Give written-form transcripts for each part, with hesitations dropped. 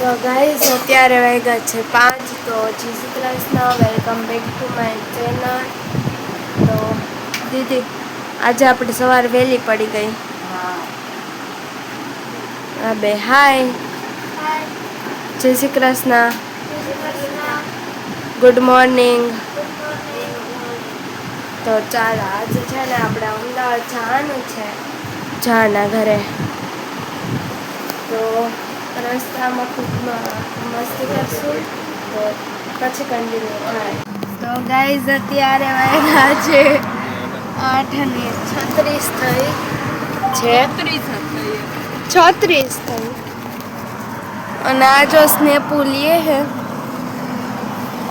તો ગાઈસ અત્યારે વાગ્યા છે 5 તો જય Shri Krishna welcome back to my channel. તો દીદી આજે આપણે સવારે વહેલી પડી ગઈ. હા બે હાય જય શ્રી કૃષ્ણ ગુડ મોર્નિંગ. તો ચાલો આજે છે ને આપણે અમદાવાદ જવાનું છે જાના ઘરે. તો રસ્તામાં ખૂબ મસ્તી કરશું તો પછી કન્ટિન્યુ થાય. તો ગાઈઝ અત્યારે વાગ્યા છે 8:36 થઈ છે 36 થઈ અને આ જો સ્નેપુ લીએ હે.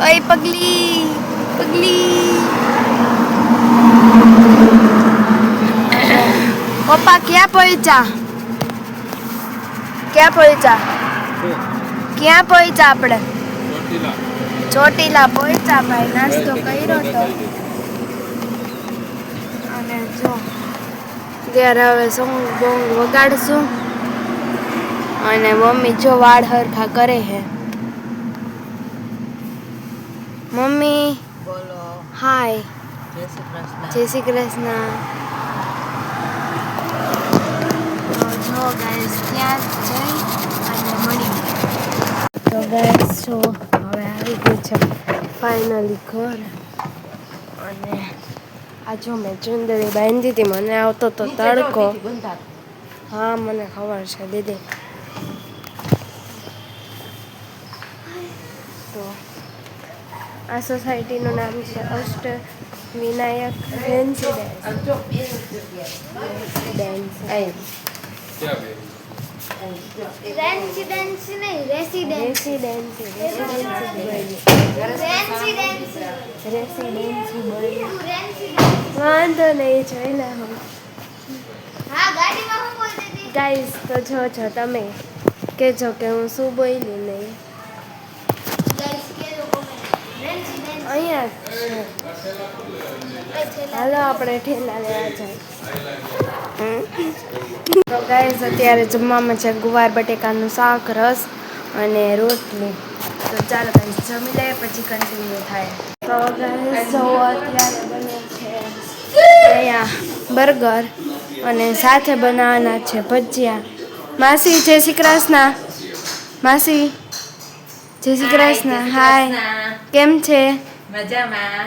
ઓય પગલી પગલી પપ્પા ક્યાં પહોંચ્યા ક્યાં પહોંચ્યા આપણે ચોટીલા પહોંચ્યા ભાઈ. નાસ્તો કર્યો તો અને જો ત્યારે હવે સોંગ બોંગ વગાડશું અને મમ્મી જો વાળ હરખા કરે હે. મમ્મી બોલો. હાય જય શ્રી કૃષ્ણ. જય શ્રી કૃષ્ણ. તો જો ગાઈસ ત્યાં જઈ અને મળી. તો ગાઈસ જો હવે આવી ગઈ છે ફાઇનલી ઘર. અને આ જો મેં ચુંદડી બાંધી હતી, મને આવતો તો તડકો. હા મને ખબર છે દીદી. તો આ સોસાયટીનું નામ છે અષ્ટ વિનાયક વાંધો નહીં જોઈ લે હું. ગાઈસ તો જો તમે કહેજો કે હું શું બોલી નહીં. અહીંયા જ છે. હાલો આપણે ઠેલા લેવા જાય. તો ગાઈસ અત્યારે જમવામાં છે ગુવાર બટેકાનું શાક, રસ અને રોટલી. તો ચાલો ગાઈસ જમી લઈએ પછી કન્ટિન્યુ થાય. તો ગાઈસ જો અત્યારે બને છે અહીંયા બર્ગર અને સાથે બનાવવાના છે ભજીયા. માસી જય શ્રી કૃષ્ણ. માસી જય શ્રી કૃષ્ણ. હાય કેમ છે? મજામાં.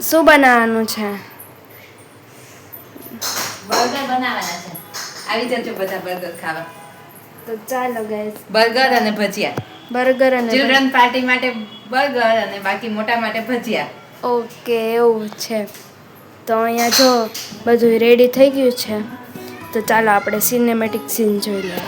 શું બનાવવાનું છે? બર્ગર બનાવવાના છે. આવી જજો બધા બર્ગર ખાવા. તો ચાલો ગાઈસ બર્ગર અને ભજીયા. બર્ગર અને ચિલ્ડ્રન પાર્ટી માટે બર્ગર અને બાકી મોટા માટે ભજીયા. ઓકે એવું છે. તો અહીંયા જો બધું રેડી થઈ ગયું છે. તો ચાલો આપણે સિનેમેટિક સીન જોઈ લઈએ.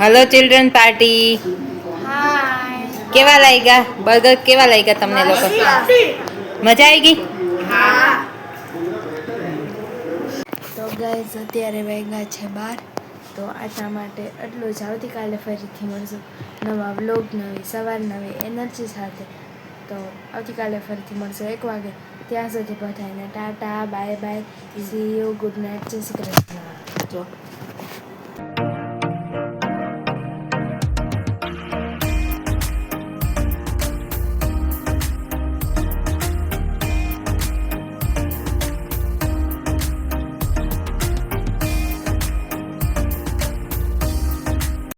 Hello children party. હાય. કેવા લાગ્યા બર્ગર? કેવા લાગ્યા તમને લોકો? મજા આવી ગઈ? તો ગાઈઝ અત્યારે વાગ્યા છે 12. તો આજના માટે એટલું જ. આવતીકાલે ફરીથી મળશું નવા વ્લોગ, નવી સવાર, નવી એનર્જી સાથે. તો આવતીકાલે ફરીથી મળશું 1 વાગે. ત્યાં સુધી બધાને Tata, bye bye, C you, good night, જય શ્રી કૃષ્ણ. જો